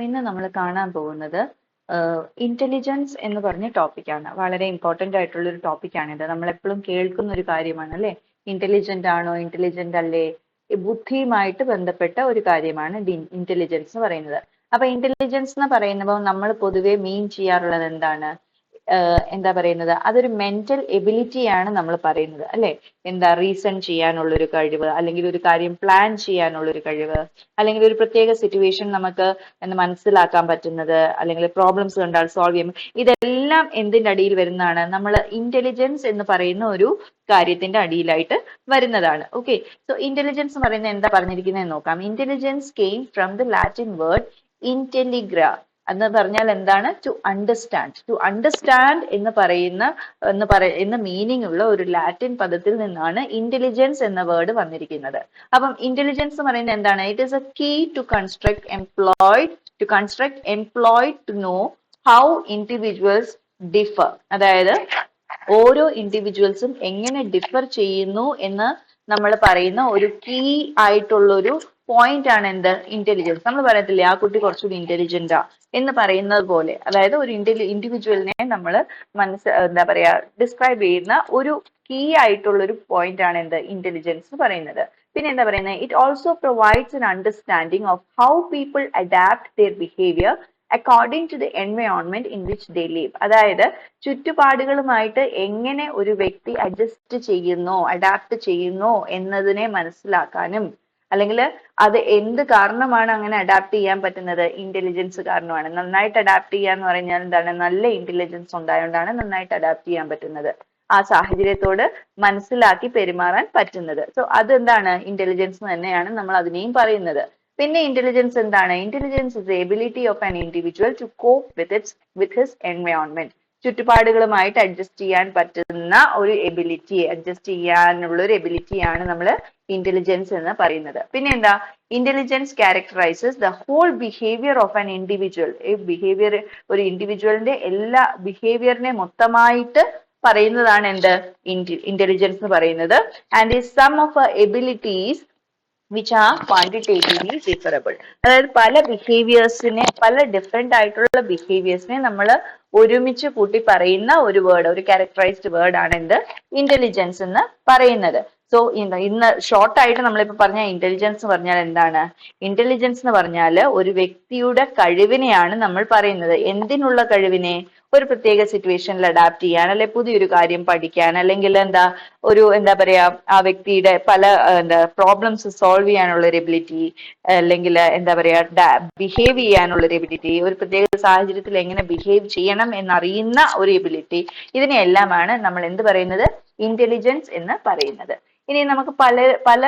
ഇന്ന് നമ്മൾ കാണാൻ പോകുന്നത് ഇന്റലിജൻസ് എന്ന് പറഞ്ഞ ടോപ്പിക്കാണ്. വളരെ ഇമ്പോർട്ടന്റ് ആയിട്ടുള്ള ഒരു ടോപ്പിക്കാണിത്. നമ്മൾ എപ്പോഴും കേൾക്കുന്ന ഒരു കാര്യമാണ് അല്ലേ? ഇന്റലിജന്റ് ആണോ, ഇന്റലിജന്റ് അല്ലേ? ബുദ്ധിയുമായിട്ട് ബന്ധപ്പെട്ട ഒരു കാര്യമാണ് ഇന്റലിജൻസ് എന്ന് പറയുന്നത്. അപ്പൊ ഇന്റലിജൻസ് എന്ന് പറയുമ്പോൾ നമ്മൾ പൊതുവെ മീൻ ചെയ്യാറുള്ളത് എന്താണ്? എന്താ പറയുന്നത്, അതൊരു മെന്റൽ എബിലിറ്റി ആണ് നമ്മൾ പറയുന്നത് അല്ലെ? എന്താ, റീസൺ ചെയ്യാനുള്ള ഒരു കഴിവ്, അല്ലെങ്കിൽ ഒരു കാര്യം പ്ലാൻ ചെയ്യാനുള്ള ഒരു കഴിവ്, അല്ലെങ്കിൽ ഒരു പ്രത്യേക സിറ്റുവേഷൻ നമുക്ക് മനസ്സിലാക്കാൻ പറ്റുന്നത്, അല്ലെങ്കിൽ പ്രോബ്ലംസ് കണ്ടാൽ സോൾവ് ചെയ്യും. ഇതെല്ലാം എന്തിന്റെ അടിയിൽ വരുന്നതാണ്? നമ്മൾ ഇന്റലിജൻസ് എന്ന് പറയുന്ന ഒരു കാര്യത്തിന്റെ അടിയിലായിട്ട് വരുന്നതാണ്. ഓക്കെ, സോ ഇന്റലിജൻസ് എന്ന് പറയുന്നത് എന്താ പറഞ്ഞിരിക്കുന്നത് നോക്കാം. Intelligence came from the Latin word ഇന്റലിഗ്ര എന്ന് പറഞ്ഞാൽ എന്താണ്? To understand. ടു അണ്ടർസ്റ്റാൻഡ് എന്ന മീനിങ് ഉള്ള ഒരു ലാറ്റിൻ പദത്തിൽ നിന്നാണ് ഇന്റലിജൻസ് എന്ന വേർഡ് വന്നിരിക്കുന്നത്. അപ്പം ഇന്റലിജൻസ് എന്ന് പറയുന്നത് എന്താണ്? It is a key to construct employed to know how individuals differ. അതായത് ഓരോ ഇൻഡിവിജ്വൽസും എങ്ങനെ ഡിഫർ ചെയ്യുന്നു എന്ന് നമ്മൾ പറയുന്ന ഒരു കീ ആയിട്ടുള്ള ഒരു പോയിന്റ് ആണ് എന്ത്? ഇന്റലിജൻസ്. നമ്മൾ പറയത്തില്ലേ ആ കുട്ടി കുറച്ചുകൂടി ഇന്റലിജന്റാ എന്ന് പറയുന്നത് പോലെ, അതായത് ഒരു ഇൻഡിവിജ്വലിനെ നമ്മൾ എന്താ പറയാ ഡിസ്ക്രൈബ് ചെയ്യുന്ന ഒരു കീ ആയിട്ടുള്ള ഒരു പോയിന്റ് ആണ് എന്ത്? ഇന്റലിജൻസ് എന്ന് പറയുന്നത്. പിന്നെ എന്താ പറയുന്നത്? It also provides an understanding of how people adapt their behaviour according to the environment in which they live. അതായത് ചുറ്റുപാടുകളുമായിട്ട് എങ്ങനെ ഒരു വ്യക്തി അഡാപ്റ്റ് ചെയ്യുന്നു എന്നതിനെ മനസ്സിലാക്കാനും, അല്ലെങ്കിൽ അത് എന്ത് കാരണമാണ് അങ്ങനെ അഡാപ്റ്റ് ചെയ്യാൻ പറ്റുന്നത്? ഇന്റലിജൻസ് കാരണമാണ്. നന്നായിട്ട് അഡാപ്റ്റ് ചെയ്യാന്ന് പറഞ്ഞാൽ എന്താണ്? നല്ല ഇന്റലിജൻസ് ഉണ്ടായതുകൊണ്ടാണ് നന്നായിട്ട് അഡാപ്റ്റ് ചെയ്യാൻ പറ്റുന്നത്, ആ സാഹചര്യത്തോട് മനസ്സിലാക്കി പെരുമാറാൻ പറ്റുന്നത്. സോ അതെന്താണ്? ഇന്റലിജൻസ് തന്നെയാണ് നമ്മൾ അതിനെയും പറയുന്നത്. പിന്നെ ഇന്റലിജൻസ് എന്താണ്? Intelligence is the ability of an individual to cope with his environment. ചുറ്റുപാടുകളുമായിട്ട് അഡ്ജസ്റ്റ് ചെയ്യാൻ പറ്റുന്ന ഒരു എബിലിറ്റിയാണ് നമ്മൾ ഇന്റലിജൻസ് എന്ന് പറയുന്നത്. പിന്നെ എന്താ? Intelligence characterises the whole behaviour of an individual. ഒരു ഇൻഡിവിജ്വലിന്റെ എല്ലാ ബിഹേവിയറിനെ മൊത്തമായിട്ട് പറയുന്നതാണ് എന്ത്? ഇന്റലിജൻസ് എന്ന് പറയുന്നത്. And is sum of abilities which are quantitatively differable. അതായത് പല ഡിഫറെന്റ് ആയിട്ടുള്ള ബിഹേവിയേഴ്സിനെ നമ്മൾ ഒരുമിച്ച് കൂട്ടി പറയുന്ന ഒരു ക്യാരക്ടറൈസ്ഡ് വേർഡ് ആണ് എന്ത്? ഇന്റലിജൻസ് എന്ന് പറയുന്നത്. സോ ഇന്ന് ഷോർട്ടായിട്ട് നമ്മളിപ്പോ പറഞ്ഞ ഇന്റലിജൻസ് എന്ന് പറഞ്ഞാൽ എന്താണ്? ഇന്റലിജൻസ് എന്ന് പറഞ്ഞാൽ ഒരു വ്യക്തിയുടെ കഴിവിനെയാണ് നമ്മൾ പറയുന്നത്. എന്തിനുള്ള കഴിവിനെ? ഒരു പ്രത്യേക സിറ്റുവേഷനിൽ അഡാപ്റ്റ് ചെയ്യാൻ, അല്ലെ പുതിയൊരു കാര്യം പഠിക്കാൻ, അല്ലെങ്കിൽ എന്താ പറയാ ആ വ്യക്തിയുടെ പല പ്രോബ്ലംസ് സോൾവ് ചെയ്യാനുള്ള ഒരു എബിലിറ്റി, അല്ലെങ്കിൽ എന്താ പറയാ ബിഹേവ് ചെയ്യാനുള്ള ഒരു എബിലിറ്റി, ഒരു പ്രത്യേക സാഹചര്യത്തിൽ എങ്ങനെ ബിഹേവ് ചെയ്യണം എന്നറിയുന്ന ഒരു എബിലിറ്റി, ഇതിനെല്ലാമാണ് നമ്മൾ എന്ത് പറയുന്നത്? ഇന്റലിജൻസ് എന്ന് പറയുന്നത്. ഇനി നമുക്ക് പല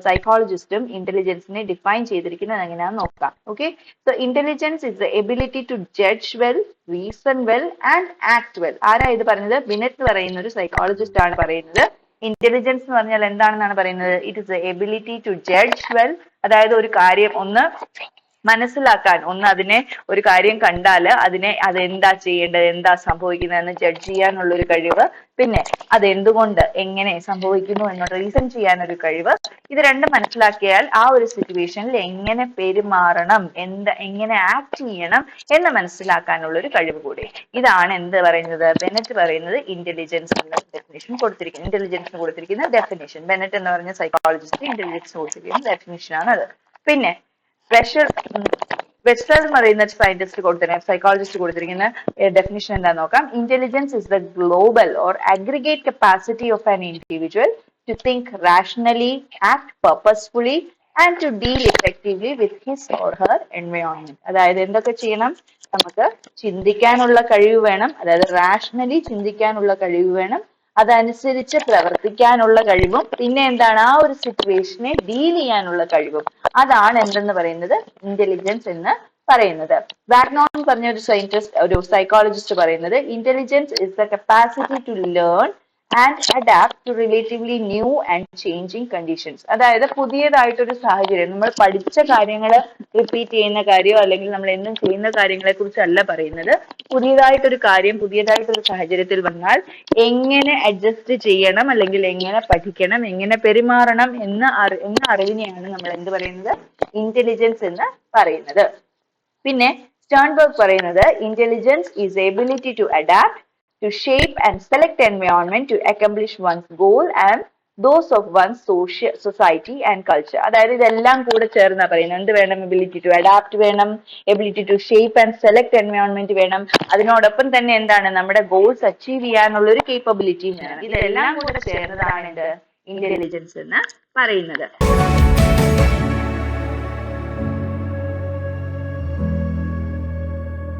സൈക്കോളജിസ്റ്റും ഇന്റലിജൻസിനെ ഡിഫൈൻ ചെയ്തിരിക്കുന്നത് എങ്ങനെയാണെന്ന് നോക്കാം. Okay, so intelligence is the ability to judge well, reason well and act well. ആരാ ഇത് പറഞ്ഞത്? ബിനെറ്റ് പറയുന്ന ഒരു സൈക്കോളജിസ്റ്റ് ആണ് പറയുന്നത്. ഇന്റലിജൻസ് എന്ന് പറഞ്ഞാൽ എന്താണെന്നാണ് പറയുന്നത്? It is the ability to judge well. അതായത് ഒരു കാര്യം മനസ്സിലാക്കാൻ, അതിനെ ഒരു കാര്യം കണ്ടാൽ അതെന്താ ചെയ്യേണ്ടത്, എന്താ സംഭവിക്കുന്നതെന്ന് ജഡ്ജ് ചെയ്യാനുള്ള ഒരു കഴിവ്. പിന്നെ അതെന്തുകൊണ്ട്, എങ്ങനെ സംഭവിക്കുന്നു എന്നുള്ള റീസൺ ചെയ്യാനൊരു കഴിവ്. ഇത് രണ്ടും മനസ്സിലാക്കിയാൽ ആ ഒരു സിറ്റുവേഷനിൽ എങ്ങനെ പെരുമാറണം, എങ്ങനെ ആക്ട് ചെയ്യണം എന്ന് മനസ്സിലാക്കാനുള്ള ഒരു കഴിവ് കൂടി. ഇതാണ് എന്ത് പറയുന്നത്? ബെനറ്റ് പറയുന്നത് ഇന്റലിജൻസ് എന്ന ഡെഫിനേഷൻ കൊടുത്തിരിക്കുന്നത്. ഇന്റലിജൻസിന് കൊടുത്തിരിക്കുന്ന ഡെഫിനേഷൻ, ബെനറ്റ് എന്ന് പറഞ്ഞ സൈക്കോളജിസ്റ്റ് ഇന്റലിജൻസ് കൊടുത്തിരിക്കുന്ന ഡെഫിനേഷൻ ആണ് അത്. പിന്നെ വെസ്റ്റൽ എന്ന് പറയുന്ന സൈക്കോളജിസ്റ്റ് കൊടുത്തിരിക്കുന്ന ഡെഫിനിഷൻ എന്താ നോക്കാം. Intelligence is the global or aggregate capacity of an individual to think rationally, act purposefully and to deal effectively with his or her environment. അതായത് എന്തൊക്കെ ചെയ്യണം? നമുക്ക് ചിന്തിക്കാനുള്ള കഴിവ് വേണം, അതായത് റാഷണലി ചിന്തിക്കാനുള്ള കഴിവ് വേണം, അതനുസരിച്ച് പ്രവർത്തിക്കാനുള്ള കഴിവും, പിന്നെ എന്താണ്? ആ ഒരു സിറ്റുവേഷനെ ഡീൽ ചെയ്യാനുള്ള കഴിവും. അതാണ് എന്തെന്ന് പറയുന്നത്? ഇന്റലിജൻസ് എന്ന് പറയുന്നത്. വാഗ്നോൺ പറഞ്ഞ ഒരു സൈക്കോളജിസ്റ്റ് പറയുന്നത് intelligence is the capacity to learn and adapt to relatively new and changing conditions. അതായത് പുതിയതായിട്ടൊരു സാഹചര്യം, നമ്മൾ പഠിച്ച കാര്യങ്ങൾ റിപ്പീറ്റ് ചെയ്യുന്ന കാര്യമോ അല്ലെങ്കിൽ നമ്മൾ എന്നും ചെയ്യുന്ന കാര്യങ്ങളെ കുറിച്ചല്ല പറയുന്നത്. പുതിയതായിട്ടൊരു സാഹചര്യത്തിൽ വന്നാൽ എങ്ങനെ അഡ്ജസ്റ്റ് ചെയ്യണം, അല്ലെങ്കിൽ എങ്ങനെ പഠിക്കണം, എങ്ങനെ പെരുമാറണം എന്ന അറിവിനെയാണ് നമ്മൾ എന്ത് പറയുന്നത്? ഇന്റലിജൻസ് എന്ന് പറയുന്നത്. പിന്നെ സ്റ്റേൺബർഗ് പറയുന്നത് intelligence is ability to adapt, to shape and select environment to accomplish one's goal and those of one's society and culture. അതായത് ഇതെല്ലാം കൂടെ ചേർന്നാ പറയുന്നത്. എന്ത് വേണം? എബിലിറ്റി ടു അഡാപ്റ്റ് വേണം, ability to shape and select environment വേണം, അതിനോടൊപ്പം തന്നെ എന്താണ് നമ്മുടെ ഗോൾസ് അച്ചീവ് ചെയ്യാനുള്ള ഒരു കേപ്പബിലിറ്റി വേണം. ഇതെല്ലാം കൂടെ ചേർന്നതാണ് എന്ത്? ഇന്റലിജൻസ് എന്ന് പറയുന്നത്.